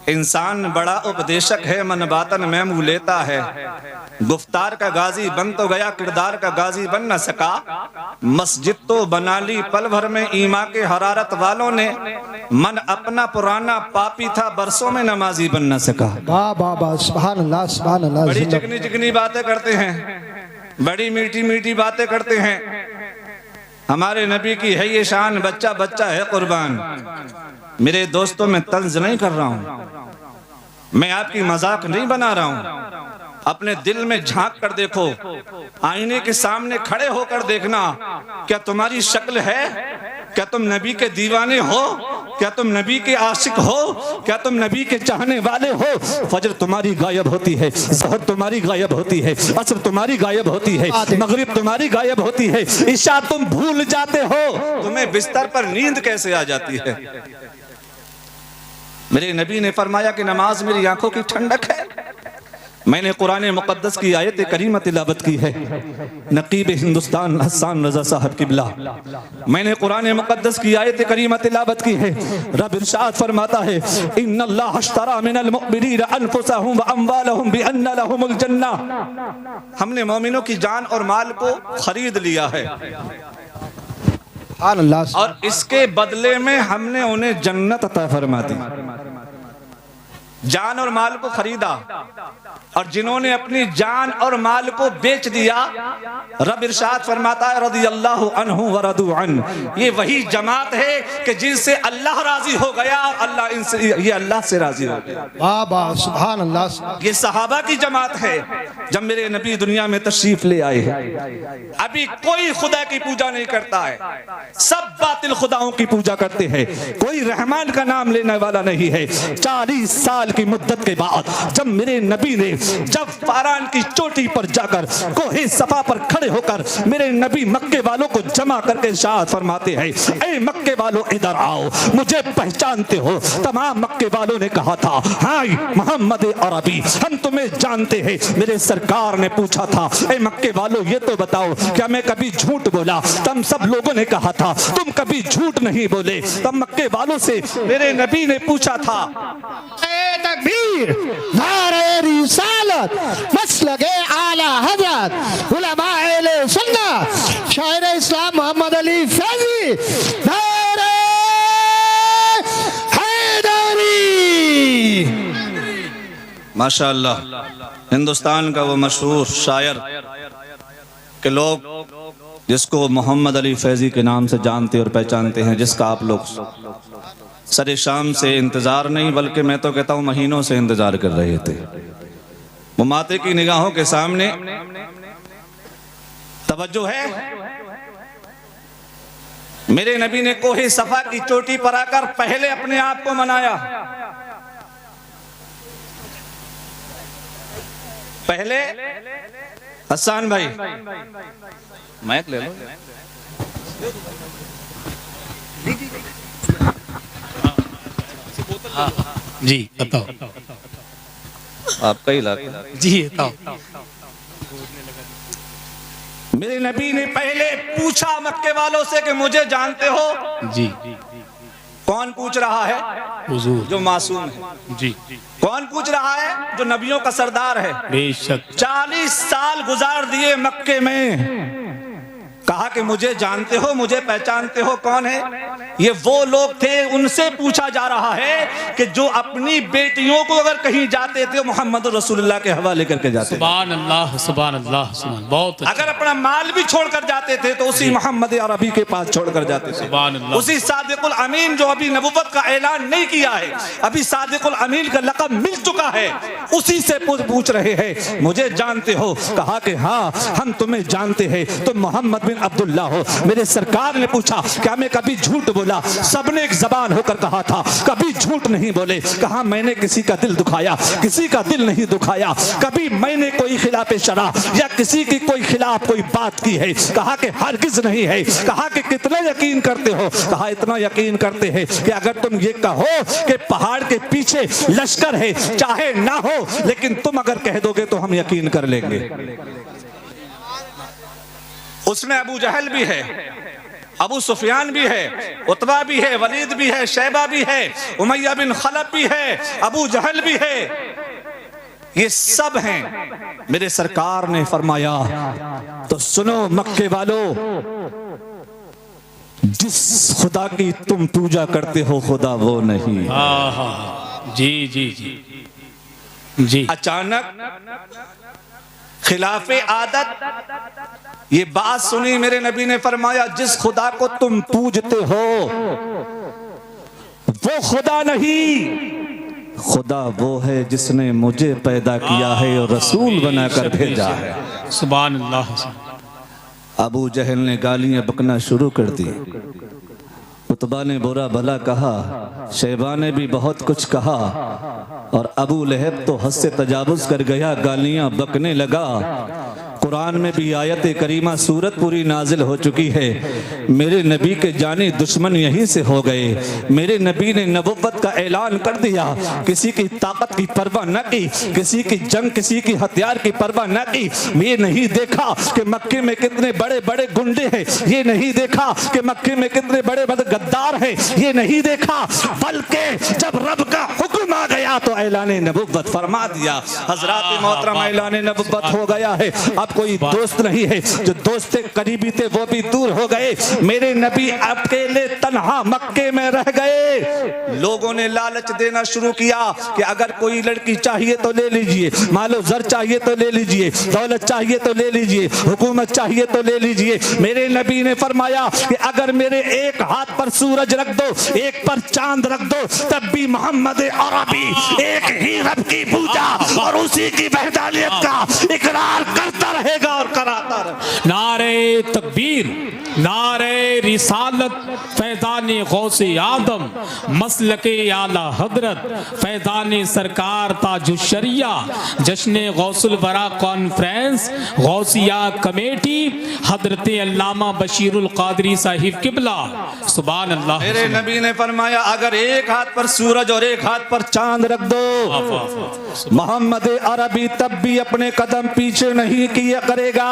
इंसान बड़ा उपदेशक है, मन बातन में मुँह लेता है। गुफ्तार का गाजी बन तो गया, किरदार का गाजी बन न सका। मस्जिद तो बना ली पल भर में ईमा के हरारत वालों ने, मन अपना पुराना पापी था बरसों में नमाजी बन न सका। वाह वाह वाह, सुभान अल्लाह सुभान अल्लाह। बड़ी चिकनी चिकनी बातें करते हैं, बड़ी मीठी मीठी बातें करते हैं। हमारे नबी की है ये शान, बच्चा बच्चा है कुर्बान। मेरे दोस्तों में तंज नहीं कर रहा हूं, मैं आपकी मजाक नहीं बना रहा हूं। अपने दिल में झांक कर देखो, आईने के सामने खड़े होकर देखना, क्या तुम्हारी शक्ल है? क्या तुम नबी के दीवाने हो? क्या तुम नबी के आशिक हो? क्या तुम नबी के चाहने वाले हो? फजर तुम्हारी गायब होती है, ज़हर तुम्हारी गायब होती है, असर तुम्हारी गायब होती है, मगरिब तुम्हारी गायब होती है, इशा तुम भूल जाते हो। तुम्हें बिस्तर पर नींद कैसे आ जाती है? मेरे नबी ने फरमाया कि नमाज मेरी आंखों की ठंडक है। मैंने कुरान मुक़द्दस की आयत करीमा तिलावत की है, नकीब हिंदुस्तान हसन रज़ा साहब किबला। मैंने कुरान मुक़द्दस की आयत करीमा तिलावत की है। रब इरशाद फरमाता है, इन्नल्लाह अश्तरा मिनल मुअमिनीना अनफुसहुम व अम्वालहुम बिअन्न लहुमुल जन्नह। हमने मोमिनों की जान और माल को खरीद लिया है और इसके बदले में हमने उन्हें जन्नत अता फरमा दी। जान और माल को खरीदा, और जिन्होंने अपनी जान और माल को बेच दिया, रब इरशाद फरमाता है रज़ियल्लाहु अन्हु व रदू अन। ये वही जमात है कि जिनसे अल्लाह राजी हो गया और अल्लाह इनसे, ये अल्लाह से राजी हो गया। वाह वाह सुभान अल्लाह। ये सहाबा की जमात है। जब मेरे नबी दुनिया में तशरीफ ले आए हैं, अभी कोई खुदा की पूजा नहीं करता है, सब बातिल खुदाओं की पूजा करते हैं, कोई रहमान का नाम लेने वाला नहीं है। 40 साल की मुद्दत के बाद जब मेरे नबी ने, जब फारान की चोटी पर जाकर कोहे सफा पर खड़े होकर मेरे नबी मक्के वालों को जमा करके इरशाद फरमाते हैं, ए मक्के वालों इधर आओ, मुझे पहचानते हो? तमाम मक्के वालों ने कहा था, हाँ मोहम्मद अरबी, हम तुम्हें जानते हैं। मेरे सरकार ने पूछा था, ए मक्के वालों ये तो बताओ, क्या मैं कभी झूठ बोला? तब सब लोगों ने कहा था, तुम कभी झूठ नहीं बोले। तब मक्के वालों से मेरे नबी ने पूछा था, तकबीर, नारे रिसालत, मसलके आला हजरत, उलमाए अहले सुन्नत, शायर इस्लाम मोहम्मद अली फैजी, नारे हैदरी। माशाअल्लाह, हिंदुस्तान का वो मशहूर शायर के लोग जिसको मोहम्मद अली फैजी के नाम से जानते और पहचानते हैं, जिसका आप लोग सरे शाम से इंतजार नहीं बल्कि मैं तो कहता हूं महीनों से इंतजार कर रहे थे। वो माते की निगाहों के सामने तवज्जो है। मेरे नबी ने कोहे सफा की चोटी पर आकर पहले अपने आप को मनाया, पहले हसन भाई माइक ले लो। जी बताओ, आपका इलाका जी बताओ। मेरे नबी ने पहले पूछा मक्के वालों से कि मुझे जानते हो? जी। कौन पूछ रहा है? हुजूर। जो मासूम है। जी। कौन पूछ रहा है? जो नबियों का सरदार है। बेशक। 40 साल गुजार दिए मक्के में, कहा कि मुझे जानते हो, मुझे पहचानते हो? कौन है ये? वो लोग थे, उनसे पूछा जा रहा है कि जो अपनी बेटियों को अगर कहीं जाते थे मोहम्मद रसूलुल्लाह के हवाले करके जाते। सुभान अल्लाह सुभान अल्लाह सुभान। बहुत अच्छा। अगर अपना माल भी छोड़कर जाते थे तो उसी मोहम्मद अरबी के पास छोड़कर जाते थे। सुभान अल्लाह। उसी सादिकुल अमीन जो अभी नबुव्वत का ऐलान नहीं किया है, अभी सादिकुल अमीन का लक़ब मिल चुका है, उसी से पूछ रहे हैं मुझे जानते हो? कहा कि हाँ हम तुम्हें जानते हैं, तुम मोहम्मद बिन अब्दुल्ला हो। मेरे सरकार ने पूछा क्या मैं कभी झूठ बोला? सबने एक जबान होकर कहा था कभी झूठ नहीं बोले। कहा मैंने किसी का दिल दुखाया? किसी का दिल नहीं दुखाया। कभी मैंने कोई खिलाफ शरा या किसी की कोई खिलाफ कोई बात की है? कहा कि हरगिज नहीं है। कहा कि कितना यकीन करते हो? कहा इतना यकीन करते हैं कि अगर तुम ये कहो कि पहाड़ के पीछे लश्कर है, चाहे ना हो, लेकिन तुम अगर कह दोगे तो हम यकीन कर लेंगे। उसमें अबू जहल भी है, अबू सुफियान भी है, उतबा भी है, वलीद भी है, शैबा भी है, उमैया बिन खलफ भी है, अबू जहल भी है, ये सब हैं। मेरे सरकार ने फरमाया तो सुनो मक्के वालों, जिस खुदा की तुम पूजा करते हो खुदा वो नहीं। जी जी जी जी। अचानक खिलाफे आदत ये बात सुनी, मेरे नबी ने फरमाया जिस खुदा को तुम पूजते हो वो खुदा नहीं, खुदा वो है जिसने मुझे पैदा किया है और रसूल बनाकर भेजा है। सुभान अल्लाह। अबू जहल ने गालियां बकना शुरू कर दी, उतबा ने बुरा भला कहा, शैबा ने भी बहुत कुछ कहा और अबू लहब तो हद से तजावुज कर गया, गालियां बकने लगा। कुरान में भी आयत करीमा सूरत पूरी नाजिल हो चुकी है। मेरे नबी के जानी दुश्मन यहीं से हो गए। मेरे नबी ने नबुव्वत का ऐलान कर दिया, किसी की ताकत की परवाह न की, किसी की जंग, किसी की हथियार की परवाह न की। ये नहीं देखा कि मक्के में कितने बड़े बड़े गुंडे हैं, ये नहीं देखा कि मक्के में कितने बड़े बड़े गद्दार हैं, ये नहीं देखा, बल्कि जब रब का हुक्म आ गया तो ऐलान नबुव्वत फरमा दिया। हजरात मोहतरम ऐलान नबुव्वत हो गया है। अब कोई दोस्त नहीं है, जो दोस्त करीबी थे वो भी दूर हो गए। मेरे नबी अकेले तन्हा मक्के में रह गए। लोगों ने लालच देना शुरू किया कि अगर कोई लड़की चाहिए तो ले लीजिए, मालो जर चाहिए तो ले लीजिए, दौलत चाहिए तो ले लीजिए, हुकूमत चाहिए तो ले लीजिए। मेरे नबी ने फरमाया कि अगर मेरे एक हाथ पर सूरज रख दो, एक पर चांद रख दो, तब भी मोहम्मद अरबी एक ही रब की पूजा और उसी की वहदानियत का इकरार करता रहेगा और कराता रहेगा। नारे तकबीर, नारे रिसालत, फैज़ाने गौसे आदम, मसलके आला हजरत, फैज़ाने सरकार ताजुश शरिया, जश्न गौसुल वरा कॉन्फ्रेंस, गौसिया कमेटी, हजरत अल्लामा बशीरुल कादरी साहिब किबला। सुभान अल्लाह। मेरे नबी ने फरमाया अगर एक हाथ पर सूरज और एक हाथ पर चांद रख दो, मोहम्मद अरबी तब भी अपने कदम पीछे नहीं किया करेगा।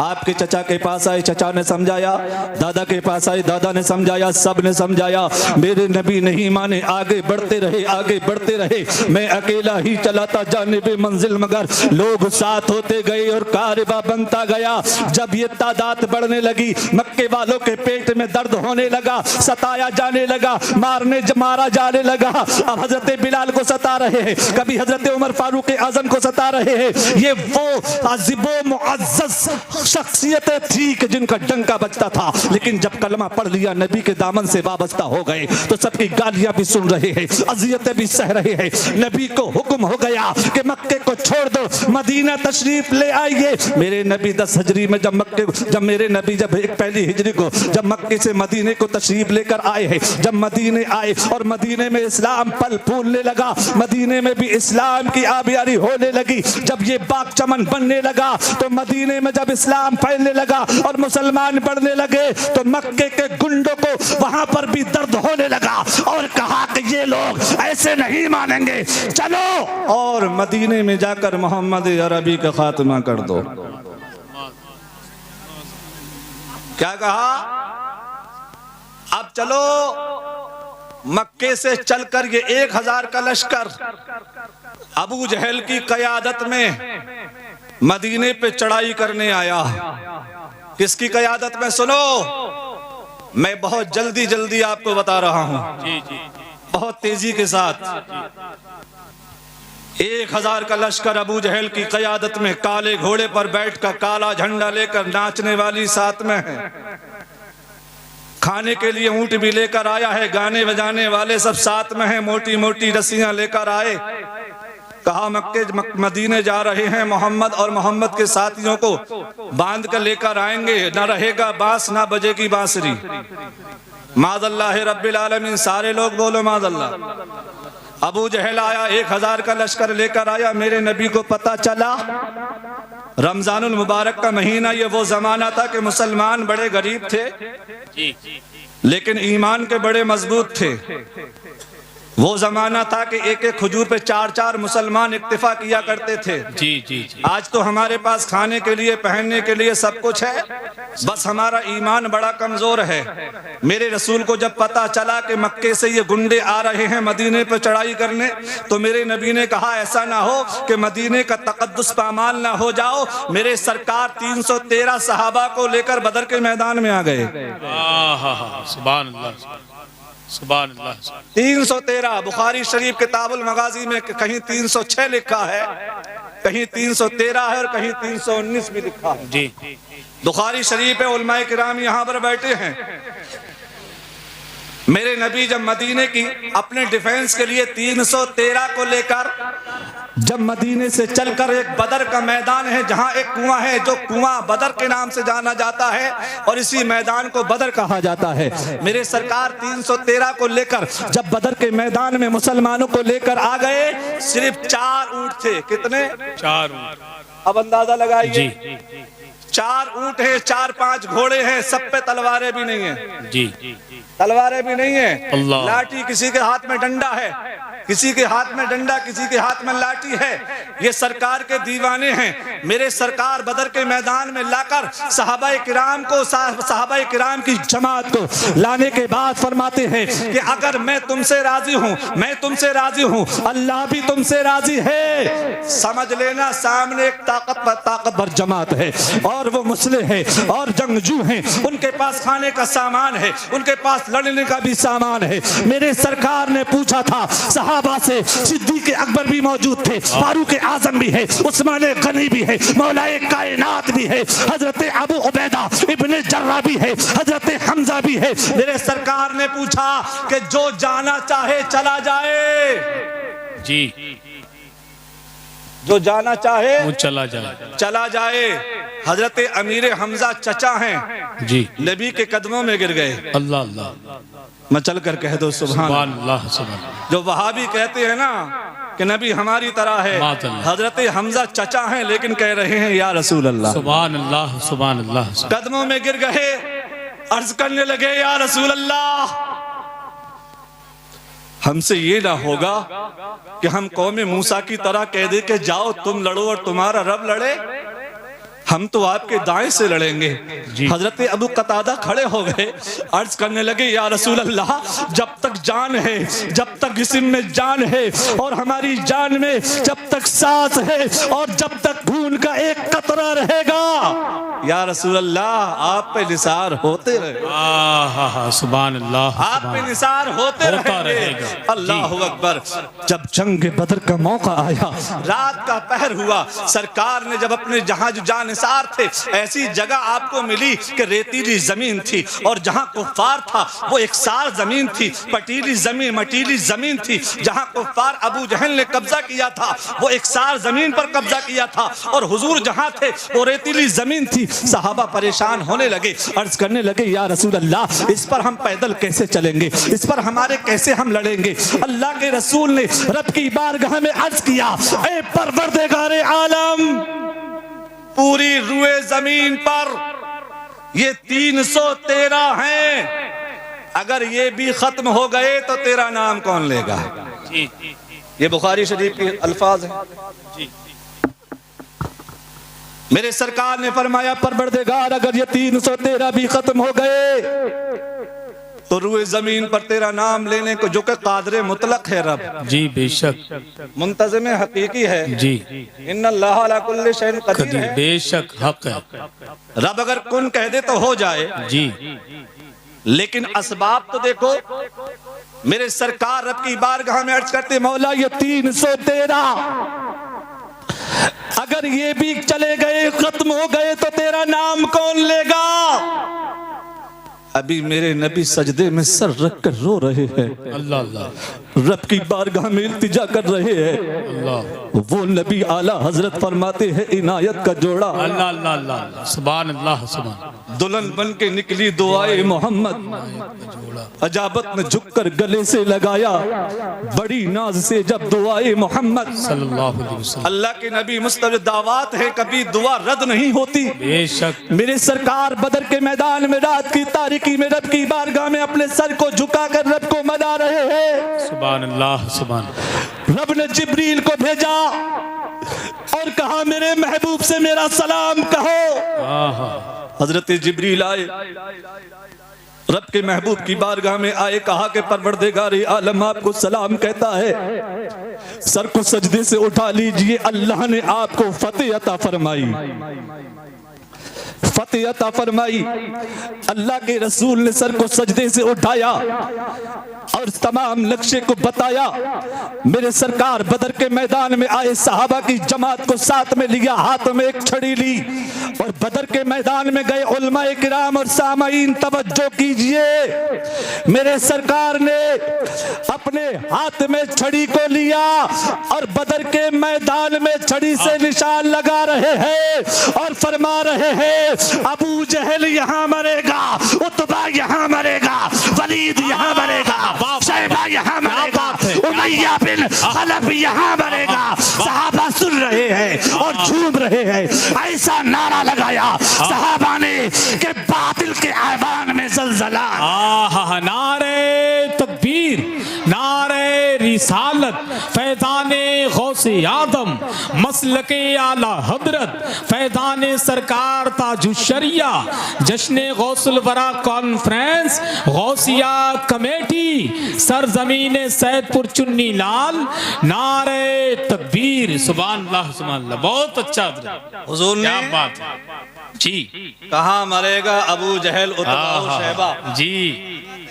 आपके चचा के पास आए, चचा ने समझाया, दादा के पास आए, दादा ने समझाया, सब ने समझाया। मेरे नबी नहीं माने, आगे बढ़ते रहे, आगे बढ़ते रहे। मैं अकेला ही चलाता जानिबे मंजिल, मगर लोग साथ होते गए और कारवा बनता गया। जब ये तादाद बढ़ने लगी, मक्के वालों के पेट में दर्द होने लगा, सताया जाने लगा, मारा जाने लगा। अब हजरत बिलाल को सता रहे हैं, कभी हजरत उमर फारूक आजम को सता रहे हैं। ये वो अजीबो मुअज्जज शख्सियतें थी कि जिनका डंका बजता था, लेकिन जब कलमा पढ़ लिया, नबी के दामन से वाबस्ता हो गए, तो सबकी गालियां भी सुन रहे हैं, अजियतें भी सह रहे हैं। नबी को हुक्म हो गया कि मक्के को छोड़ दो, मदीना तशरीफ ले आइए। मेरे नबी 10 हिजरी में जब मेरे नबी जब पहली हिजरी को जब मक्के से मदीने को तशरीफ लेकर आए हैं, जब मदीने आए और मदीने में इस्लाम पल फूलने लगा, मदीने में भी इस्लाम की आबियारी होने लगी। जब ये बाग चमन बनने लगा, तो मदीने में जब इस्लाम फैलने लगा और मुसलमान बढ़ने लगे, तो मक्के के गुंडों को वहां पर भी दर्द होने लगा और कहा कि ये लोग ऐसे नहीं मानेंगे, चलो और मदीने में जाकर मोहम्मद अरबी का खात्मा कर दो। क्या कहा? अब चलो मक्के से चलकर ये 1000 का लश्कर अबू जहल की कयादत में मदीने पे चढ़ाई करने आया। किसकी कयादत में? सुनो, मैं बहुत जल्दी जल्दी आपको बता रहा हूं, बहुत तेजी के साथ। 1000 का लश्कर अबू जहल की कयादत में, काले घोड़े पर बैठकर, काला झंडा लेकर, नाचने वाली साथ में है, खाने के लिए ऊंट भी लेकर आया है, गाने बजाने वाले सब साथ में हैं, मोटी मोटी रस्सियां लेकर आए। कहा मदीने जा रहे हैं मोहम्मद और मोहम्मद के साथियों को बांध कर लेकर आएंगे, ना रहेगा बांस ना बजेगी बांसुरी। माज़ल्लाह रब्बिल आलमीन, सारे लोग बोलो माज़ल्लाह। अबू जहल आया, 1000 का लश्कर लेकर आया। मेरे नबी को पता चला रमजानुल मुबारक का महीना, ये वो जमाना था कि मुसलमान बड़े गरीब थे लेकिन ईमान के बड़े मजबूत थे। वो जमाना था कि एक एक खजूर पे 4-4 मुसलमान इक्तिफा किया करते थे। जी जी जी। आज तो हमारे पास खाने के लिए, पहनने के लिए सब कुछ है, बस हमारा ईमान बड़ा कमजोर है। मेरे रसूल को जब पता चला कि मक्के से ये गुंडे आ रहे हैं मदीने पर चढ़ाई करने, तो मेरे नबी ने कहा ऐसा ना हो कि मदीने का तकद्दुस पामाल ना हो जाओ। मेरे सरकार 313 सहाबा को लेकर बदर के मैदान में आ गए। सुभान अल्लाह, सुभान अल्लाह। 313, बुखारी शरीफ किताबुल मगाजी में कहीं 306 लिखा है, कहीं 313 है और कहीं 319 भी लिखा है। जी। बुखारी शरीफ है, उलमाए किराम यहाँ पर बैठे हैं। मेरे नबी जब मदीने की अपने डिफेंस के लिए 313 को लेकर जब मदीने से चलकर, एक बदर का मैदान है जहां एक कुआं है, जो कुआं बदर के नाम से जाना जाता है और इसी मैदान को बदर कहा जाता है। मेरे सरकार 313 को लेकर जब बदर के मैदान में मुसलमानों को लेकर आ गए, सिर्फ 4 ऊंट थे। कितने? 4 ऊंट। अब अंदाजा लगाइए। जी। 4 ऊंट है, 4-5 घोड़े हैं, सब पे तलवारें भी नहीं है। जी। तलवारें भी नहीं है। अल्लाह। लाठी, किसी के हाथ में डंडा है, किसी के हाथ में डंडा, किसी के हाथ में लाठी है। ये सरकार के दीवाने हैं। मेरे सरकार बदर के मैदान में लाकर सहाबाए किराम को, सहाबाए किराम की जमात को लाने के बाद फरमाते हैं कि अगर मैं तुमसे राजी हूं, मैं तुमसे राजी हूं, अल्लाह भी तुमसे राजी है। समझ लेना सामने एक ताकतवर जमात है और वो मुस्लिम है और जंगजू हैं। उनके पास खाने का सामान है, उनके पास लड़ने का भी सामान है। मेरे सरकार ने पूछा था सहाबा से, सिद्दीक अकबर भी मौजूद थे, फारूक आजम भी है, उस्मान गनी भी है, मौलाए कायनात भी है, हजरत अबू उबैदा इब्ने जर्रा भी है, हजरत हमजा भी है। मेरे सरकार ने पूछा कि जो जाना चाहे चला जाए। जी। जो जाना चाहे वो चला जाए, चला जाए। हजरत अमीर हमजा चचा हैं, जी, नबी के कदमों में गिर गए। अल्लाह अल्लाह। मचल कर कह दो सुभान अल्लाह, सुभान। जो वहाबी कहते हैं ना कि नबी हमारी तरह है, हजरत हमजा चचा हैं लेकिन कह रहे हैं या रसूल अल्लाह। सुभान अल्लाह, सुभान अल्लाह। कदमों में गिर गए, अर्ज करने लगे या रसूल अल्लाह, हमसे ये ना होगा कि हम कौमे मूसा की तरह कह दे के जाओ तुम लड़ो और तुम्हारा रब लड़े। हम तो आपके दाएं से लड़ेंगे। हजरत अबू कतादा खड़े हो गए, अर्ज करने लगे या रसूल अल्लाह, जब तक जान है, जब तक जिस्म में जान है और हमारी जान में जब तक सांस है और जब तक खून का एक कतरा रहेगा, या रसूल अल्लाह आप पे निसार होते रहे। सुभान अल्लाह, आप पे निसार होते रहेंगे। अल्लाह अकबर। जब जंग बदर का मौका आया, रात का पहर हुआ, सरकार ने जब अपने जहाज जान निसार थे, ऐसी जगह आपको मिली कि रेतीली जमीन थी और जहां कुफ्फार था वो एकसार जमीन थी, पटीली जमीन, मटीली जमीन थी। जहां कुफ्फार अबू जहल ने कब्जा किया था वो एकसार जमीन पर कब्जा किया था और हुजूर जहां थे वो रेतीली जमीन थी। सहाबा परेशान होने लगे, अर्ज करने लगे या रसूल अल्लाह, इस पर हम पैदल कैसे चलेंगे, इस पर हमारे कैसे हम लड़ेंगे। अल्लाह के रसूल ने रब की बारगाह में अर्ज किया, ए परवरदिगारे आलम, पूरी रुए जमीन पर ये 313 हैं, अगर ये भी खत्म हो गए तो तेरा नाम कौन लेगा। ये बुखारी शरीफ के अल्फाज हैं। मेरे सरकार ने फरमाया परवरदिगार, अगर ये 313 भी खत्म हो गए तो रुए जमीन पर तेरा नाम लेने को, जो कि कादरे मुतलक है रब, जी बेशक, मुंतज़िम हकीकी है, जी, इन्नल्लाह अला कुल्लि शैइन क़दीर है, बेशक हक है। रब अगर कुन कह दे तो हो जाए, जी, लेकिन असबाब तो देखो। मेरे सरकार रब की बारगाह में अर्ज करते, मौला ये 313 अगर ये भी चले गए, खत्म हो गए तो तेरा नाम कौन लेगा। अभी मेरे नबी सजदे में सर रख कर रो रहे हैं, अल्लाह अल्लाह, रब की बारगाह में इल्तिजा कर रहे हैं। अल्लाह, वो नबी आला हजरत फरमाते हैं इनायत का जोड़ा, अल्लाह अल्लाह अल्लाह, सुभान अल्लाह, सुभान। दुल्हन बन के निकली दुआए मोहम्मद, अजाबत में झुककर गले से लगाया, बड़ी नाज से जब दुआए मोहम्मद सल्लल्लाहु अलैहि वसल्लम। अल्लाह के नबी मुस्तजब दावत है, कभी दुआ रद्द नहीं होती। बेशक। मेरे सरकार बदर के मैदान में रात की तारीकी में रब की बारगाह में अपने सर को झुकाकर रब को मना रहे हैं। सुभान अल्लाह सुभान। रब ने जिब्रील को भेजा और कहा मेरे महबूब से मेरा सलाम कहो। हजरत जिब्रील आए, रब के महबूब की बारगाह में आए, कहा कि परवरदिगार आलम आपको सलाम कहता है, सर को सजदे से उठा लीजिए, अल्लाह ने आपको फतेह अता फरमाई, फतेह अता फरमाई। अल्लाह के रसूल ने सर को सजदे से उठाया और तमाम नक्शे को बताया। मेरे सरकार बदर के मैदान में आए, सहाबा की जमात को साथ में लिया, हाथ में एक छड़ी ली और बदर के मैदान में गए। उलमाए किराम और सामाईन तवज्जो कीजिए, मेरे सरकार ने अपने हाथ में छड़ी को लिया और बदर के मैदान में छड़ी से निशान लगा रहे हैं और फरमा रहे हैं अबू जहल यहाँ मरेगा, उतबा यहाँ मरेगा, वलीद यहाँ मरेगा, शैबा यहाँ मरेगा, उमैया बिन खलफ यहाँ मरेगा। सहाबा सुन रहे हैं और झूम रहे हैं। ऐसा नारा लगाया सहाबा ने कि बातिल के ऐवान में ज़लज़ला। नारे तकबीर, नारे रिसालत, फैज़ाने गौसे आदम, मसलके आला हजरत, फैज़ाने सरकार ताजुशरिया, जश्ने गौसुल वरा कॉन्फ्रेंस, गौसिया कमेटी, सरजमीन सैदपुर चुन्नी लाल, नारे तकबीर। सुभान अल्लाह सुभान अल्लाह। बहुत अच्छा हुजूर ने क्या बात है जी। कहाँ मरेगा अबू जहल, उतबा, शैबा जी,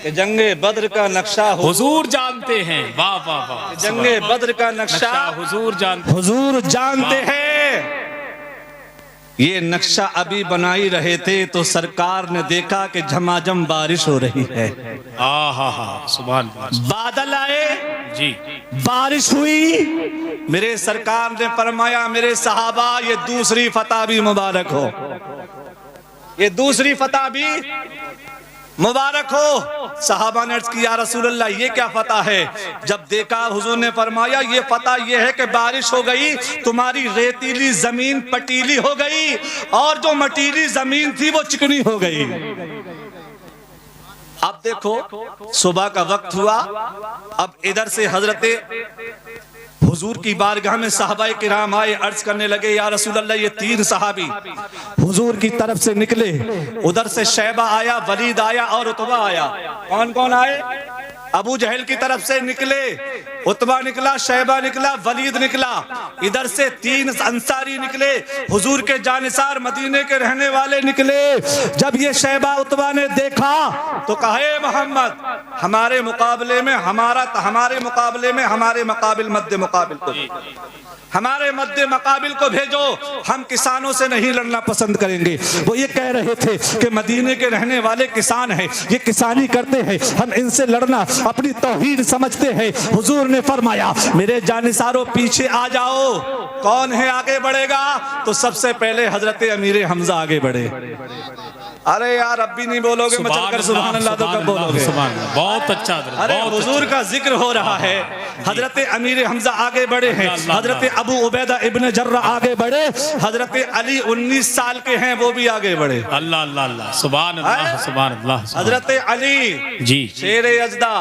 कि जंगे बद्र का नक्शा हुजूर जानते हैं। वाह वाह वाह। जंगे बद्र का नक्शा हुजूर जानते, हुजूर जानते हैं। ये नक्शा अभी बनाई रहे थे तो सरकार ने देखा कि झमाझम बारिश हो रही है। सुभान। बादल आए जी, बारिश हुई। मेरे सरकार ने फरमाया मेरे सहाबा ये दूसरी फतह भी मुबारक हो, ये दूसरी फतह भी मुबारक हो। सहाबा ने अर्ज किया रसूलल्लाह ये क्या फतह है? जब देखा हुजूर ने फरमाया ये फतह ये है कि बारिश हो गई, तुम्हारी रेतीली जमीन पटीली हो गई और जो मटीली जमीन थी वो चिकनी हो गई। अब देखो सुबह का वक्त हुआ, अब इधर से हजरत हुजूर की बारगाह में सहाबाए किराम आए, अर्ज करने लगे या रसूल अल्लाह ये 3 सहाबी हुजूर की तरफ से निकले। उधर से शैबा आया, वलीद आया और उतबा आया। कौन कौन आए? अबू जहल की तरफ से निकले, उतबा निकला, शैबा निकला, वलीद निकला। इधर से 3 अंसारी निकले, हुजूर के जानिसार मदीने के रहने वाले निकले। जब ये शैबा उतबा ने देखा तो कहा ए मोहम्मद हमारे मुकाबले में हमारे मुकाबिल मध्य मुकाबिल को हमारे मध्य मुकाबिल को भेजो, हम किसानों से नहीं लड़ना पसंद करेंगे। वो ये कह रहे थे कि मदीने के रहने वाले किसान हैं, ये किसानी करते हैं, हम इनसे लड़ना अपनी तौहीद समझते हैं। हुजूर ने फरमाया मेरे जानिसारों पीछे आ जाओ। कौन है आगे बढ़ेगा? तो सबसे पहले हजरत अमीर हमजा आगे बढ़े। अरे यार अब भी नहीं बोलोगे, मैं चलकर सुभान अल्लाह तो कब बोलोगे? बहुत अच्छा। अरे हुजूर का जिक्र हो रहा है। हजरत अमीर हमजा आगे बढ़े हैं, हजरत अबू उबैदा इब्न जर्रा आगे बढ़े, हजरत अली 19 साल के हैं वो भी आगे बढ़े। अल्लाह अल्लाह अल्लाह सुभान अल्लाह सुभान अल्लाह। हजरत अली जी शेर यज़दा,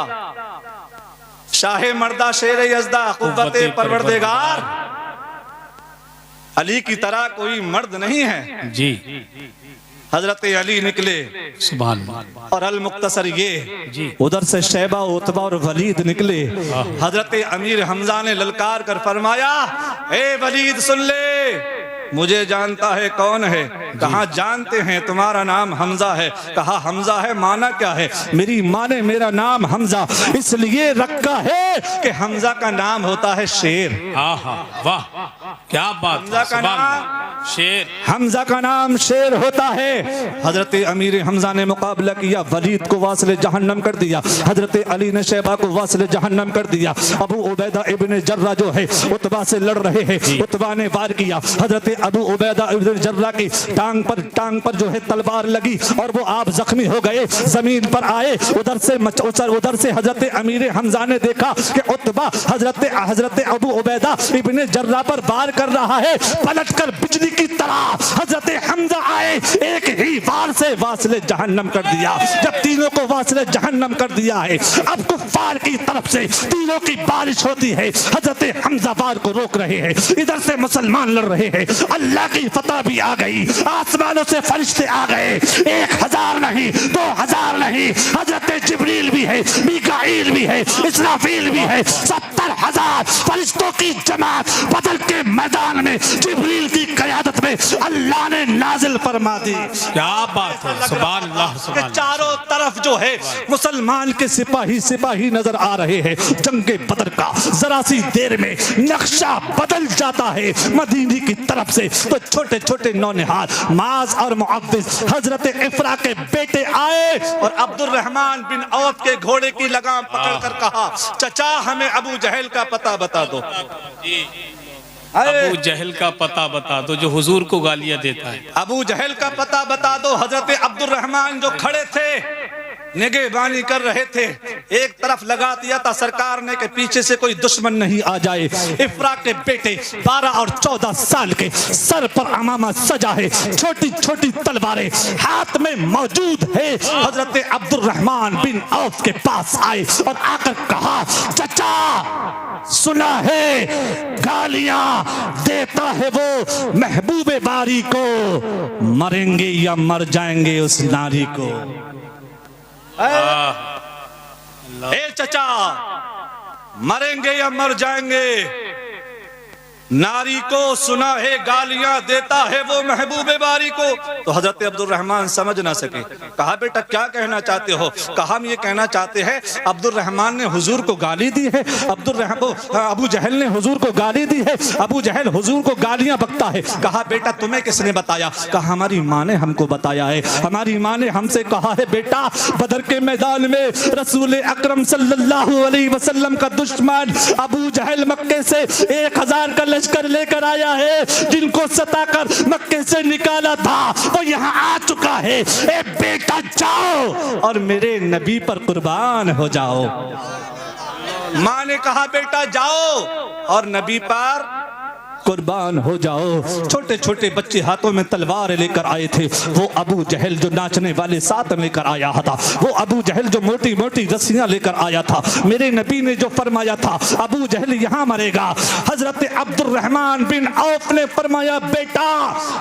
शाहे मर्दा शेर यज़दा, कुव्वते परवरदिगार। अली की तरह कोई मर्द नहीं है जी। हजरत अली निकले सुभान और अल मुख्तसर ये उधर से शैबा उतबा और वलीद निकले। हजरत अमीर हमजा ने ललकार कर फरमाया ए वलीद सुन ले, मुझे जानता है कौन है? कहा जानते हैं, तुम्हारा नाम हमजा है। कहा हमजा है, माना क्या है? मेरी माँ ने मेरा नाम हमजा इसलिए रखा है कि हमजा का नाम होता है शेर। वाह क्या बात। हमजा का नाम शेर, हमजा का नाम शेर होता है। हजरत अमीर हमजा ने मुकाबला किया, वलीद को वासिले जहन्नम कर दिया, हजरत अली ने शैबा को वासिले जहन्नम कर दिया। अबू उबैदा इब्न जर्रा जो है उतबा से लड़ रहे हैं, उतबा ने वार किया, हजरत अबू उबैदा इब्न जर्रा की टांग पर जो है तलवार लगी और वो आप जख्मी हो गए, जमीन पर आए। उधर से हजरत अमीर हमजा ने देखा कि उतबा हजरत अबू उबैदा इब्न जर्रा पर वार कर रहा है, पलटकर बिजली की तरह हजरत हमजा आए, एक ही वार से वासले जहन्नम कर दिया। जब तीनों को वासले जहन्नम कर दिया है, अब कुफ्फार की तरफ से तीनों की बारिश होती है। हजरत हमजा वार को रोक रहे हैं, इधर से मुसलमान लड़ रहे हैं। अल्लाह की फतह भी आ गई, आसमानों से फरिश्ते आ गए। 1000 नहीं, 2000 नहीं, हजरत जिब्रील भी है, मीकाईल भी है, इसराफील भी है। 70,000 फरिश्तों की जमात बदल के मैदान में जिब्रील की क़यादत में अल्लाह ने नाजिल फरमा दी। क्या बात है, सुभान अल्लाह, सुभान अल्लाह। चारों तरफ जो है मुसलमान के सिपाही सिपाही नजर आ रहे हैं। जंगे बदर का जरा सी देर में नक्शा बदल जाता है मदीने की तरफ से। तो छोटे छोटे नौनिहाल माज और मुअव्विज हजरत इफ्रा के बेटे आए और अब्दुल रहमान बिन औफ के घोड़े की लगाम पकड़कर कहा, चचा हमें अबू जहल का पता बता दो। अबू जहल का पता बता दो जो हुजूर को गालियां देता है। अबू जहल का पता बता दो। हजरत अब्दुल रहमान जो खड़े थे निगहबानी कर रहे थे, एक तरफ लगा दिया था सरकार ने कि पीछे से कोई दुश्मन नहीं आ जाए। इफ्रा के बेटे 12 और 14 साल के, सर पर अमामा सजा है, छोटी छोटी तलवारें हाथ में मौजूद है। हजरत अब्दुल रहमान बिन औफ के पास आए और आकर कहा, चचा सुना है गालियां देता है वो महबूबे बारी को, मरेंगे या मर जाएंगे उस नारी को। ए चचा, मरेंगे या मर जाएंगे? नारी को सुना है गालियां देता है वो महबूबे बारी को। तो हजरत अब्दुल रहमान समझ ना सके, कहा बेटा क्या कहना चाहते हो? कहा हम ये कहना चाहते हैं अब्दुल रहमान ने हुजूर को गाली दी है, अबू जहल ने हुजूर को गाली दी है, अबू जहल हुजूर को गालियां बकता है। कहा बेटा तुम्हें किसने बताया? कहा हमारी माँ ने हमको बताया है, हमारी माँ ने हमसे कहा है बेटा बदर के मैदान में रसूल अकरम सल्लल्लाहु अलैहि वसल्लम का दुश्मन अबू जहल मक्के से 1000 का लश्कर लेकर आया है, जिनको सताकर मक्के से निकाला था वो यहाँ आ चुका है। ए बेटा जाओ और मेरे नबी पर कुर्बान हो जाओ। माँ ने कहा बेटा जाओ और नबी पर कुर्बान हो जाओ। छोटे छोटे बच्चे हाथों में तलवार लेकर आए थे। वो अबू जहल जो नाचने वाले साथ लेकर आया था, वो अबू जहल जो मोटी मोटी रस्सियां लेकर आया था। मेरे नबी ने जो फरमाया था अबू जहल यहाँ मरेगा, हजरत अब्दुल रहमान बिन औफ ने फरमाया बेटा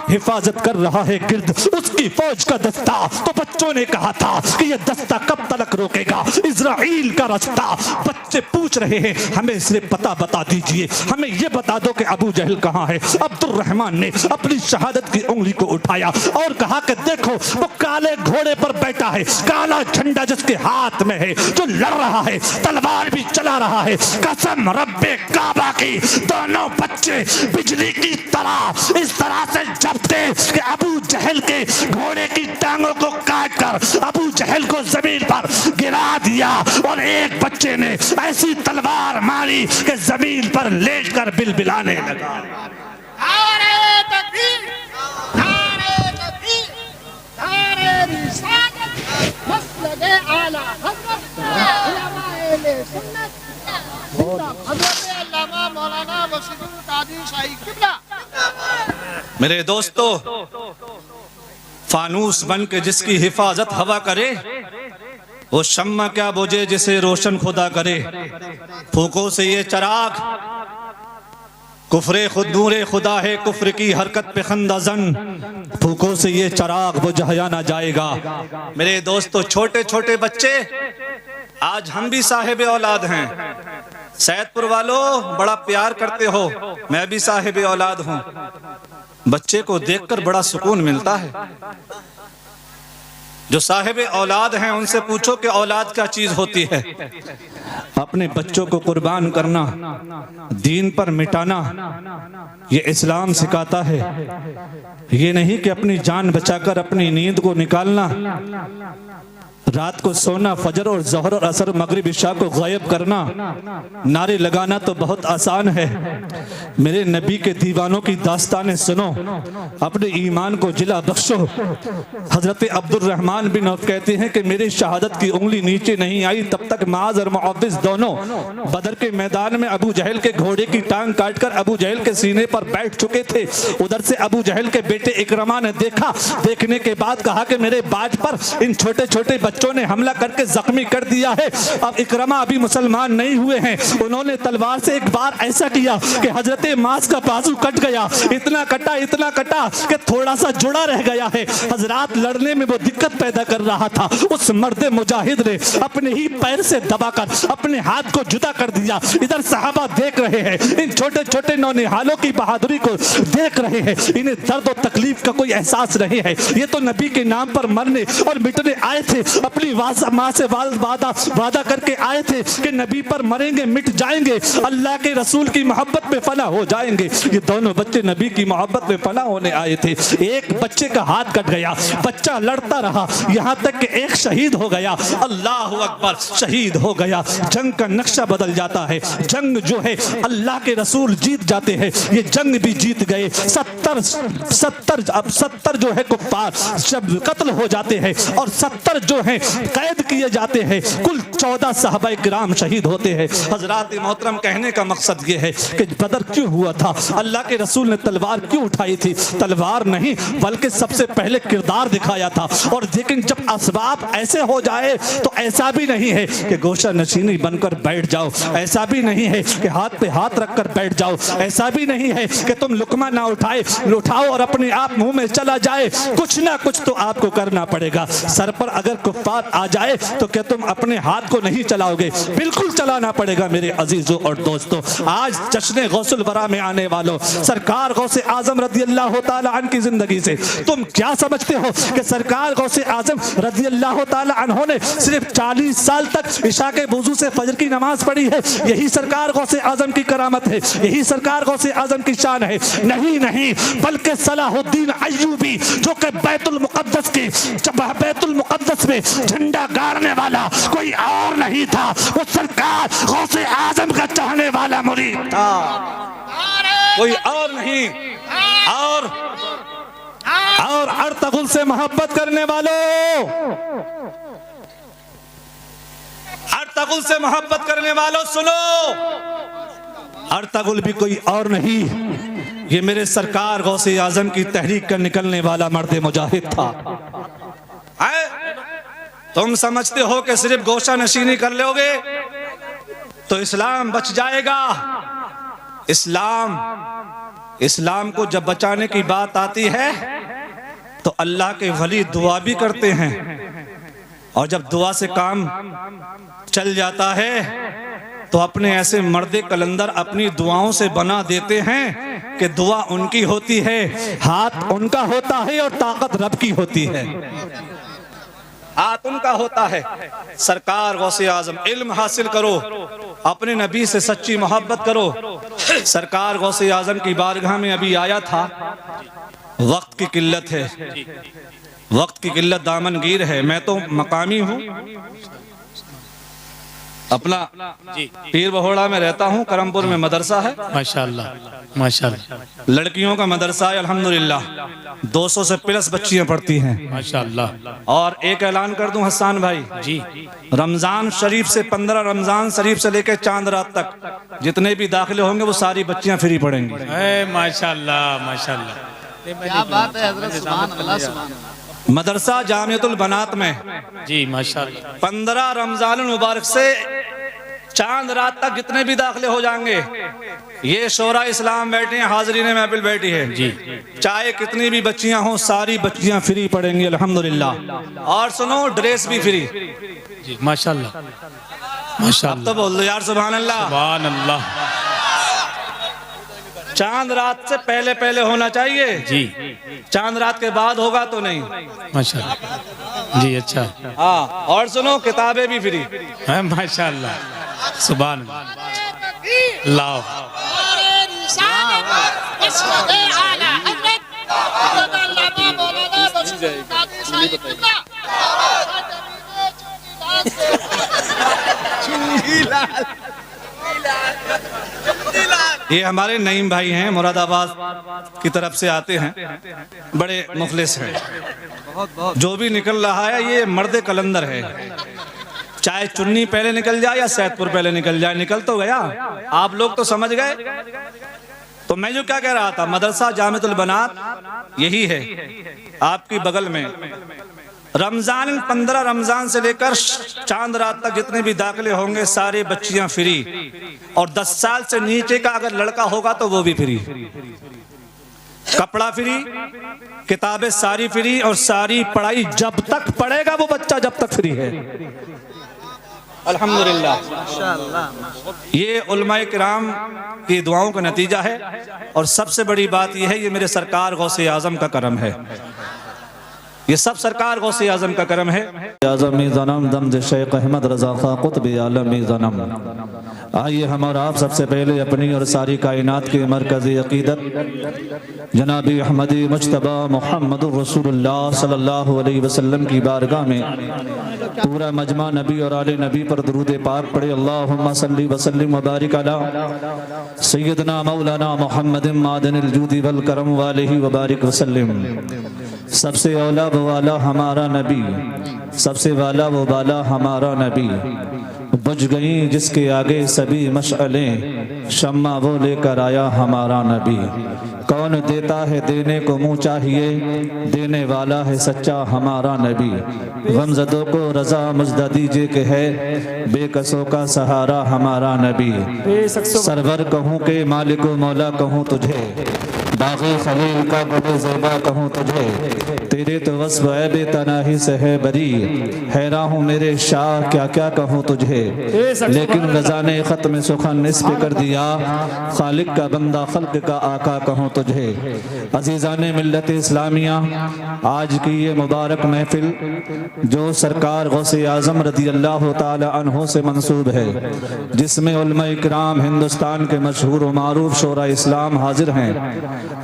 हिफाजत कर रहा है गिर्द उसकी फौज का दस्ता। तो बच्चों ने कहा था कि यह दस्ता कब तक रोकेगा इजराइल का रास्ता। बच्चे पूछ रहे हैं हमें सिर्फ पता बता दीजिए, हमें यह बता दो कि अबू जहल कहां है। अब्दुल रहमान ने अपनी शहादत की उंगली को उठाया और कहा कि देखो वो काले घोड़े पर बैठा है, काला झंडा जिसके हाथ में है, जो लड़ रहा है, तलवार भी चला रहा है। कसम रब्बे काबा की दोनों बच्चे बिजली की तरह इस तरह से झपटे कि अबू जहल के घोड़े की टांगों को काट कर अबू जहल को जमीन पर गिरा दिया और एक बच्चे ने ऐसी तलवार मारी कि जमीन पर लेटकर बिलबिलाने लगा। नारे तकबीर, नारे तकबीर, नारे रिसालत, मसलके आला हज़रत उलमाए सुन्नत हज़रत अल्लामा मौलाना वसीउद्दीन कादरी शाही किबला। मेरे दोस्तों, फानूस बन के जिसकी हिफाजत हवा करे वो शम्मा क्या बुझे जिसे रोशन खुदा करे। फूकों से ये चराग कुफ्रे खुद नूरे खुदा है, कुफ्र की हरकत पे खंदाजन। फूकों से ये चराग बुझाया ना जाएगा। मेरे दोस्तों, छोटे छोटे बच्चे, आज हम भी साहिब औलाद हैं। सैदपुर वालों बड़ा प्यार करते हो, मैं भी साहिब औलाद हूं। बच्चे को देखकर बड़ा सुकून मिलता है। जो साहिब औलाद हैं उनसे पूछो कि औलाद क्या चीज होती है। अपने बच्चों को कुर्बान करना, दीन पर मिटाना, ये इस्लाम सिखाता है। ये नहीं कि अपनी जान बचाकर अपनी नींद को निकालना। रात को सोना, फजर और ज़ोहर और असर, मगरिब, इशा को गायब करना, नारे लगाना तो बहुत आसान है। मेरे नबी के दीवानों की दास्तानें सुनो, अपने ईमान को जिला बख्शो। हजरत अब्दुर्रहमान बिन औफ कहते हैं कि मेरी शहादत की उंगली नीचे नहीं आई तब तक माज और मुअव्विज़ दोनों बदर के मैदान में अबू जहल के घोड़े की टांग काटकर अबू जहल के सीने पर बैठ चुके थे। उधर से अबू जहल के बेटे इकरमा ने देखा, देखने के बाद कहा कि मेरे बाज पर इन छोटे छोटे बच्चों ने हमला करके जख्मी कर दिया है। अब इकरमा अभी मुसलमान नहीं हुए हैं, उन्होंने तलवार से एक बार ऐसा किया कि हजरत मास का बाजू कट गया, इतना कटा कि थोड़ा सा जुड़ा रह गया है। हजरात लड़ने में वो दिक्कत पैदा कर रहा था। उस मर्द मुजाहिद ने अपने ही पैर से दबाकर अपने हाथ को जुदा कर दिया। इधर सहाबा देख रहे हैं, इन छोटे छोटे नौनिहालों की बहादुरी को देख रहे हैं। इन्हें दर्द और तकलीफ का कोई एहसास नहीं है। ये तो नबी के नाम पर मरने और मिटने आए थे, अपनी माँ से वादा करके आए थे कि नबी पर मरेंगे, मिट जाएंगे, अल्लाह के रसूल की मोहब्बत में फना हो जाएंगे। ये दोनों बच्चे नबी की मोहब्बत में फना होने आए थे। एक बच्चे का हाथ कट गया, बच्चा लड़ता रहा, यहाँ तक कि एक शहीद हो गया। अल्लाह अकबर, शहीद हो गया। जंग का नक्शा बदल जाता है। जंग जो है अल्लाह के रसूल जीत जाते हैं, ये जंग भी जीत गए। 70 जो है कुफ्फार जब कत्ल हो जाते हैं और 70 जो हैं कैद किए जाते हैं। कुल 14 सहाबाए किराम शहीद होते हैं। हजरात मोहतरम, कहने का मकसद ये है कि बदर क्यों हुआ था, अल्लाह के रसूल ने तलवार क्यों उठाई थी? तलवार नहीं बल्कि सबसे पहले किरदार दिखाया था। और लेकिन जब असबाब ऐसे हो जाए तो ऐसा भी नहीं है कि गोशा नशीनी बनकर बैठ जाओ, ऐसा भी नहीं है कि हाथ पे हाथ रखकर बैठ जाओ, ऐसा भी नहीं है कि तुम लुकमा ना उठाओ और अपने आप मुंह में चला जाए। कुछ ना कुछ तो आपको करना पड़ेगा। सर पर अगर कुफ्फार आ जाए तो क्या तुम अपने हाथ को नहीं चलाओगे? बिल्कुल चलाना पड़ेगा मेरे अजीजों और दोस्तों। आज जश्न गौसुल वरा में आने वालों, सरकार गौसे आजम रज़ियल्लाहु ताला अन्हु की जिंदगी से तुम क्या समझते हो कि सरकार गौसे आजम रज़ियल्लाहु ताला अन्हु ने सिर्फ 40 साल तक इशा के वुजू से फजर की नमाज पढ़ी है? यही सरकार गौसे आजम की करामत है, यही सरकार गौसे आजम की शान है? नहीं, बल्कि सलाहुद्दीन अय्यूबी जो कि बैतुल मुक़द्दस में झंडा गाड़ने वाला कोई और नहीं था, वो सरकार गौसे आजम का चाहने वाला मुरीद था, कोई और नहीं। और अर्तगुल से मोहब्बत करने वालों, अर्तगुल से मोहब्बत करने वालों सुनो, अर्तगुल भी कोई और नहीं, ये मेरे सरकार गौसे आजम की तहरीक का निकलने वाला मर्द मुजाहिद था। तुम समझते हो कि सिर्फ गोशा नशीनी कर लोगे तो इस्लाम बच जाएगा? इस्लाम को जब बचाने की बात आती है तो अल्लाह के वली दुआ भी करते हैं, और जब दुआ से काम चल जाता है तो अपने ऐसे मर्दे कलंदर अपनी दुआओं से बना देते हैं कि दुआ उनकी होती है, हाथ उनका होता है और ताकत रब की होती है। हाथ उनका होता है। सरकार गौसे आजम, इल्म हासिल करो, अपने नबी से सच्ची मोहब्बत करो। सरकार गौसे आजम की बारगाह में अभी आया था। वक्त की किल्लत है, वक्त की किल्लत दामनगीर है। मैं तो मकामी हूँ, अपना पीर बहोड़ा में रहता हूँ, करमपुर में मदरसा है माशाअल्लाह माशाअल्लाह, लड़कियों का मदरसा है अल्हम्दुलिल्लाह, 200 से प्लस बच्चियां पढ़ती हैं माशाअल्लाह। और एक ऐलान कर दूं हसन भाई जी, रमजान शरीफ से 15 रमजान शरीफ से लेकर चांद रात तक जितने भी दाखिले होंगे वो सारी बच्चियां फ्री पढ़ेंगी। माशाअल्लाह माशाअल्लाह, क्या बात है हजरत, सुभान अल्लाह सुभान अल्लाह। मदरसा जामियतुल बनात में जी माशाअल्लाह, 15 रमजान मुबारक से चांद रात तक जितने भी दाखिले हो जाएंगे, ये शोरा इस्लाम बैठे हैं, हाजरीन महफिल बैठी है जी, चाहे कितनी भी बच्चियां हों सारी बच्चियां फ्री पढ़ेंगी अल्हम्दुलिल्लाह। और सुनो, ड्रेस भी फ्री जी माशाअल्लाह अब माशाअल्लाह, तो बोल दो यार सुभान अल्लाह। सुभान अल्लाह। चांद रात से पहले पहले होना चाहिए जी, चांद रात के बाद होगा तो नहीं। माशाअल्लाह जी, अच्छा हाँ, और सुनो, किताबें भी फ्री है माशाअल्लाह, सुभान अल्लाह। ये हमारे नईम भाई हैं, मुरादाबाद की तरफ से आते हैं, बड़े मुखलिस हैं। जो भी निकल रहा है ये मर्द कलंदर है, चाहे चुन्नी पहले निकल जाए या सैदपुर पहले निकल जाए, निकल तो गया। आप लोग तो समझ गए। तो मैं जो क्या कह रहा था, मदरसा जामिअतुल बनात यही है आपकी बगल में। रमजान 15 रमजान से लेकर चांद रात तक जितने भी दाखिले होंगे सारे बच्चियां फ्री, और 10 साल से नीचे का अगर लड़का होगा तो वो भी फ्री। कपड़ा फ्री, किताबें सारी फ्री, और सारी पढ़ाई जब तक पढ़ेगा वो बच्चा जब तक फ्री है। अल्हम्दुलिल्लाह, ये उलमाए किराम की दुआओं का नतीजा है। और सबसे बड़ी बात यह है, ये मेरे सरकार गौसे आजम का करम है। ये सब सरकार गौसे आजम का करम है। आज़म ज़नम दम शेख अहमद रज़ा ख़ां क़ुत्ब आलम ज़नम। आइए हम और आप सबसे पहले अपनी और सारी कायनात के मरकज़ी अक़ीदत जनाब अहमदी मुज्तबा मुहम्मदुर रसूलुल्लाह सल्लल्लाहु अलैहि वसल्लम की बारगाह में पूरा मजमा नबी और आले नबी पर दरूद पाक पढ़े। अल्लाहुम्मा सल्ली व सल्लिम व बारिक अला सय्यदना मौलाना मुहम्मदिन मादनिल जूदी वल करम वालिहि व बारिक वसल्लिम। सबसे औला वो वाला हमारा नबी, सबसे वाला वो वाला हमारा नबी। बुझ गई जिसके आगे सभी मशअलें, शम्मा वो लेकर आया हमारा नबी। कौन देता है देने को मुँह चाहिए, देने वाला है सच्चा हमारा नबी। गमज़दों को रज़ा मुजदा दीजिए के है, बेकसों का सहारा हमारा नबी। सरवर कहूँ के मालिक मौला कहूँ तुझे, बाग़े खलील का गुल ज़ेबा कहूँ तुझे। तेरे तो वस्फ़ ऐब तनाही से है बरी, हैरान हूँ मेरे शाह क्या क्या कहूँ तुझे। लेकिन रज़ा ने ख़त्म सुखन इस पे कर दिया, खालिक का बंदा खल्क़ का आका कहूँ तुझे। अज़ीज़ाने मिल्लत इस्लामिया, आज की ये मुबारक महफिल जो सरकार गौसे आज़म रज़ी अल्लाह ताला अन्हो से मंसूब है, जिसमें उलमा इकराम हिंदुस्तान के मशहूर व मारूफ शोरा इस्लाम हाजिर हैं,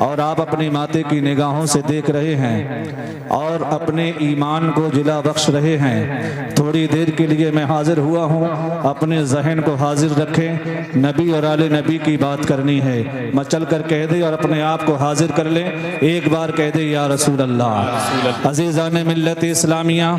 और आप अपनी माते की निगाहों से देख रहे हैं और अपने ईमान को जिला बख्श रहे हैं। थोड़ी देर के लिए मैं हाजिर हुआ हूँ, अपने जहन को हाजिर रखें। नबी और आले नबी की बात करनी है, मचल कर कह दे और अपने आप को हाजिर कर ले। एक बार कह दे या रसूल अल्लाह। अज़ीज़ान मिल्लत इस्लामिया,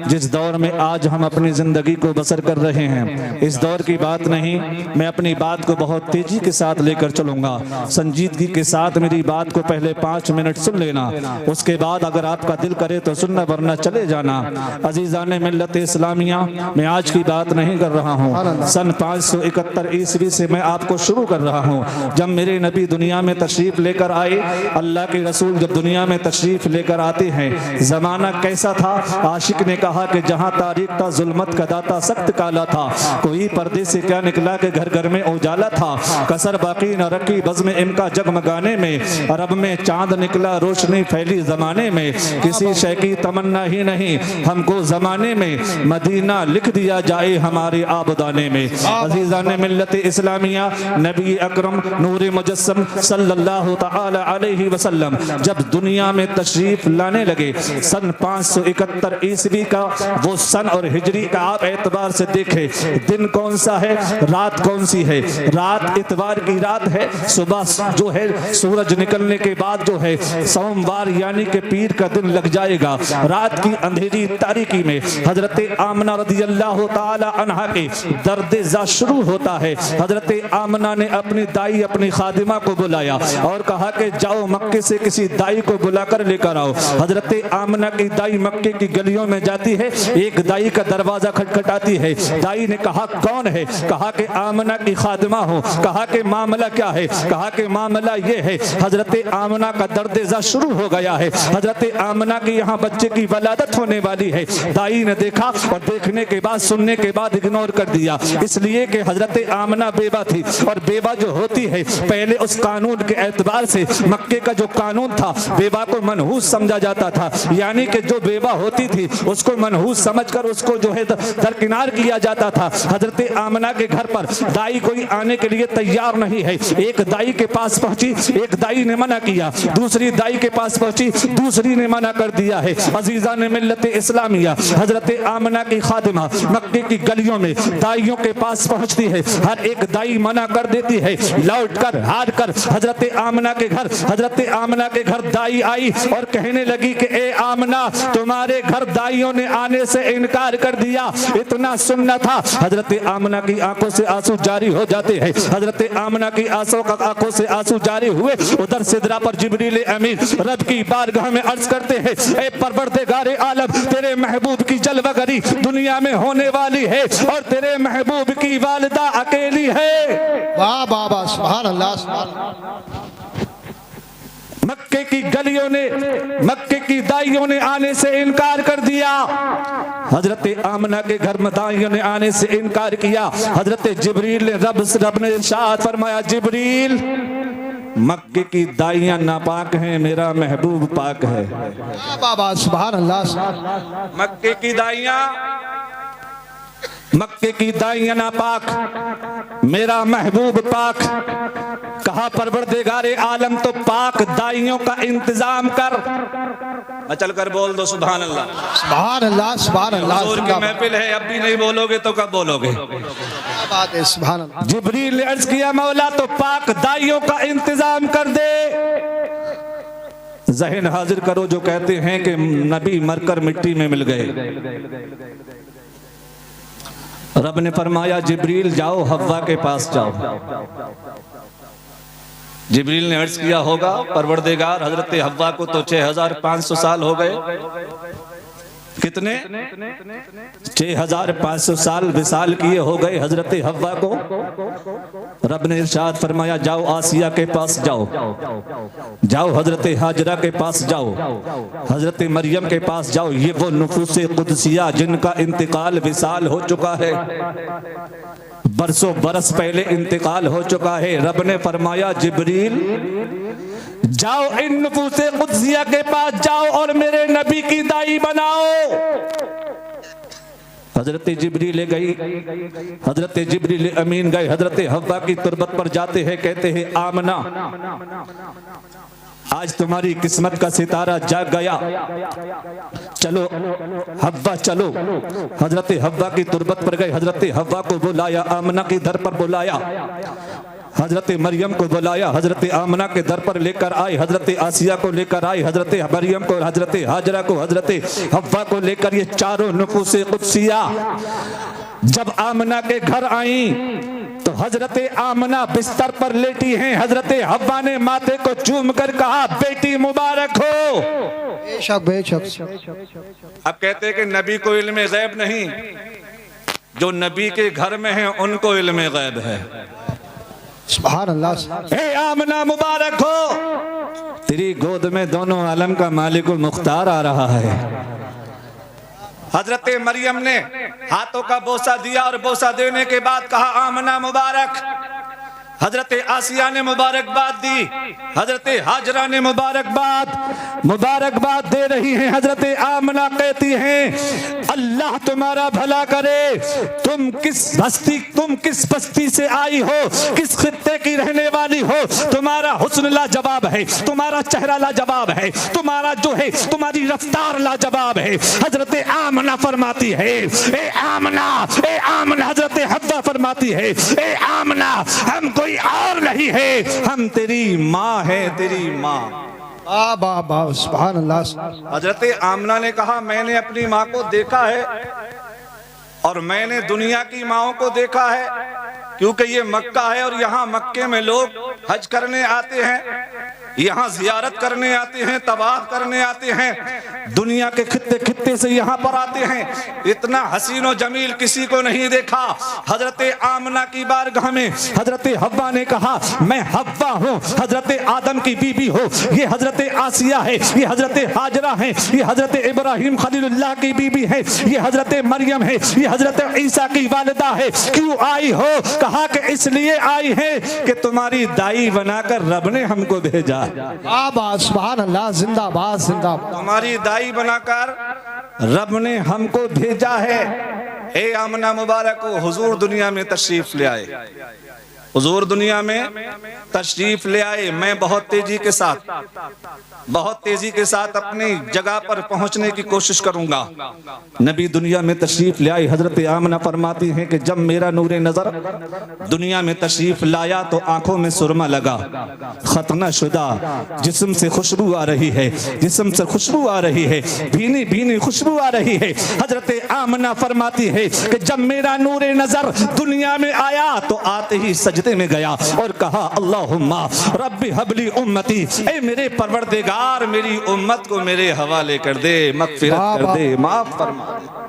जिस दौर में आज हम अपनी ज़िंदगी को बसर कर रहे हैं, इस दौर की बात नहीं, मैं अपनी बात को बहुत तेज़ी के साथ लेकर चलूँगा। संजीदगी के साथ मेरी बात को पहले 5 मिनट सुन लेना, उसके बाद अगर आपका दिल करे तो सुनना, वरना चले जाना। अज़ीज़ान मिल्लत इस्लामिया, मैं आज की बात नहीं कर रहा हूँ, सन 571 ईस्वी से मैं आपको शुरू कर रहा हूँ। जब मेरे नबी दुनिया में तशरीफ़ लेकर आए, अल्लाह के रसूल जब दुनिया में तशरीफ़ लेकर आते हैं, ज़माना कैसा था। आशिक ने कहा कि जहाँ तारीख था जुल्मत का दाता सख्त काला था, कोई पर्दे से क्या निकला कि घर घर में उजाला था। कसर बाकी न रखी बज़्म इनका जगमगाने में, अरब में चांद निकला रोशनी फैली ज़माने में। किसी शय की तमन्ना ही नहीं हमको ज़माने में, मदीना लिख दिया जाए हमारे आबदाने में। अज़ीज़ान मिल्लत इस्लामिया, नबी अकरम नूर मुजस्सम सल्लल्लाहु तआला अलैहि वसल्लम जब दुनिया में तशरीफ लाने लगे, सन 571 ईस्वी का वो सन और हिजरी का आप एतबार से देखें, दिन कौन सा है, रात कौन सी है। रात इतवार की रात है, सुबह जो है सूरज निकलने के बाद जो है सोमवार यानी कि पीर का दिन लग जाएगा। रात की अंधेरी तारीकी में हजरत आमना रज़ी अल्लाह ताला अन्हा के दर्द ज़ा शुरू होता है। हजरत आमना ने अपनी दाई अपनी खादिमा को बुलाया और कहा कि जाओ मक्के से किसी दाई को बुलाकर लेकर आओ। हजरत आमना की दाई मक्के की गलियों में जाती है, एक दाई का दरवाजा खटखटाती है। दाई ने कहा कौन है, कहा कि आमना की खादिमा हो। कहा कि मामला क्या है, कहा कि मामला ये है, हजरत आमना का दर्द ज़ा शुरू हो गया है, हजरत आमना की यहाँ बच्चे की वलादत होने वाली है। दाई ने देखा और देखने के बाद सुनने के बाद इग्नोर कर दिया, इसलिए कि हजरत आमना बेवा थी, और बेवा जो होती है पहले उस कानून के एतबार से मक्के का जो कानून था, बेवा को मनहूस समझा जाता था, यानी कि जो बेवा होती थी उसको मनहूस समझकर उसको जो है दरकिनार किया जाता था। हजरत आमना के घर पर दाई कोई आने के लिए तैयार नहीं है। एक दाई के पास पहुंची, एक दाई ने मना किया, दूसरी दाई के पास पहुंची, दूसरी ने मना कर दिया है। अज़ीज़ान मिल्लत इस्लामिया, हजरत आमना की खादिमा मक्के की गलियों में दाइयों के पास पहुंचती है, हर एक दाई मना कर देती है, लौट कर हार कर हजरत आमना के घर दाई आई और कहने लगी कि ए आमना, तुम्हारे घर दाइयों ने आने से इनकार कर दिया। इतना सुनना था, हजरत आमना की आंखों से आंसू जारी हो जाते हैं। हजरत आमना की आंखों से आंसू जारी हुए। उधर सिदरा पर जिब्रील अमीन रब की बारगाह में अर्ज करते हैं, ए परवरदिगारे आलम, तेरे महबूब की जलवागरी दुनिया में होने वाली है और तेरे महबूब की वालिदा अकेली है। वाह वाह वाह, सुभान अल्लाह सुभान अल्लाह। मक्के की गलियों ने, मक्के की दाइयों ने आने से इनकार कर दिया। हजरत आमना के घर में दाइयों ने आने से इनकार किया। हजरत जिब्रील ने रब ने इरशाद फरमाया, जिब्रील, मक्के की दाइयां नापाक हैं, मेरा महबूब पाक है। वाह वाह, सुभान अल्लाह। मक्के की दाइयां नापाक, मेरा महबूब पाक। कहा परवरदिगारे आलम, तो पाक दाइयों का इंतजाम कर। चल कर बोल दो सुभान अल्लाह, सुभान अल्लाह, सुभान अल्लाह। हुजूर की महफिल है, अब भी नहीं बोलोगे तो कब बोलोगे? क्या बात है, सुभान अल्लाह। जिब्रील ने अर्ज किया, मौला तो पाक दाइयों का इंतजाम कर दे। ज़हन हाजिर करो जो कहते हैं कि नबी मरकर मिट्टी में मिल गए। रब ने फरमाया, जिब्रील जाओ हव्वा के पास जाओ। जिब्रील ने अर्ज किया होगा, परवरदिगार, हजरत हव्वा को तो 6500 साल हो गए। कितने? 6500 साल विसाल किए हो गए हजरत हव्वा को। रब ने इरशाद फरमाया, जाओ आसिया के पास जाओ, जाओ हजरत हाजरा के पास जाओ, हजरत मरियम के पास जाओ। ये वो नुफूसे कुदसिया जिनका इंतकाल विसाल हो चुका है, बरसों बरस पहले इंतकाल हो चुका है। रब ने फरमाया, जिब्रील जाओ इन नुफूसे कुदसिया के पास जाओ और मेरे नबी की दाई बनाओ। हजरत जिब्रील गई, हजरत जिब्रील अमीन गए, हजरत हव्वा की तुरबत पर जाते हैं, कहते हैं, आमना, आज तुम्हारी किस्मत का सितारा जाग गया, चलो हव्वा चलो। हजरत हव्वा की तुरबत पर गए, हजरत हव्वा को बुलाया, आमना की दर पर बुलाया, हजरत मरियम को बुलाया, हजरत आमना के दर पर लेकर आए, हजरत आसिया को लेकर आए, हजरत मरियम को, हजरत हाजरा को, हजरत हव्वा को लेकर ये चारों नुफूसे कुदसिया जब आमना के घर आई तो हजरत आमना बिस्तर पर लेटी हैं। हजरत हव्वा ने माथे को चूम कर कहा, बेटी मुबारक हो। बेशक बेशक। अब कहते हैं कि नबी को इल्म गैब नहीं, जो नबी के घर में हैं उनको इल्म गैब है। सुभान अल्लाह। ए आमना मुबारक हो, तेरी गोद में दोनों आलम का मालिकुल मुख्तार आ रहा है। हजरत मरियम ने हाथों का बोसा दिया और बोसा देने के बाद कहा, आमना मुबारक। हजरत आसिया ने मुबारकबाद दी, हजरत हाजरा ने मुबारकबाद दे रही हैं। हजरत आमना कहती हैं, अल्लाह तुम्हारा भला करे, तुम किस बस्ती से आई हो, किस खित्ते की रहने वाली हो, तुम्हारा हुस्न लाजवाब है, तुम्हारा चेहरा लाजवाब है, तुम्हारा जो है तुम्हारी रफ्तार लाजवाब है। हजरत आमना फरमाती है, ए आमना, ए आमना, हजरत हव्वा फरमाती है, ए आमना, हम कोई और नहीं है, हम तेरी माँ है, तेरी माँ। सुभान अल्लाह। हजरत आमना ने कहा, मैंने अपनी माँ को देखा है और मैंने दुनिया की माँओं को देखा है, क्योंकि ये मक्का है और यहाँ मक्के में लोग हज करने आते हैं, यहाँ जियारत करने आते हैं, तवाफ करने आते हैं, दुनिया के खित्ते खित्ते से यहाँ पर आते हैं। इतना हसीन और जमील किसी को नहीं देखा। हजरत आमना की बारगाह में हजरत हव्वा ने कहा, मैं हव्वा हूँ, हजरत आदम की बीबी हो, ये हजरत आसिया है, ये हजरत हाजरा है, ये हजरत इब्राहिम खलीलुल्लाह की बीबी है, ये हजरत मरियम है, ये हजरत ईसा की वालिदा है। क्यों आई हो? कहा कि इसलिए आई है कि तुम्हारी दाई बनाकर रब ने हमको भेजा। सुभान अल्लाह, जिंदाबाद जिंदाबाद। तुम्हारी दाई बनाकर रब ने हमको भेजा है। ए आमना मुबारक हो, हुजूर दुनिया में तशरीफ ले आए। हुजूर दुनिया में तशरीफ ले आए, मैं बहुत तेजी के साथ अपनी जगह पर पहुंचने की कोशिश करूंगा। नबी दुनिया में तशरीफ ले आए। हजरत आमना फरमाती हैं कि जब मेरा नूरे नजर दुनिया में तशरीफ लाया तो आंखों में सुरमा लगा, खतना शुदा जिस्म से खुशबू आ रही है, जिस्म से खुशबू आ रही है, भीनी भीनी खुशबू आ रही है। हजरत आमना फरमाती है कि जब मेरा नूरे नजर दुनिया में आया तो आते ही सजदे में गया और कहा अल्लाहुम्मा रब्बी हबली उम्मती, ए मेरे परवरदिगार मेरी उम्मत को मेरे हवाले कर दे, मगफिरत कर दे, माफ फरमा दे।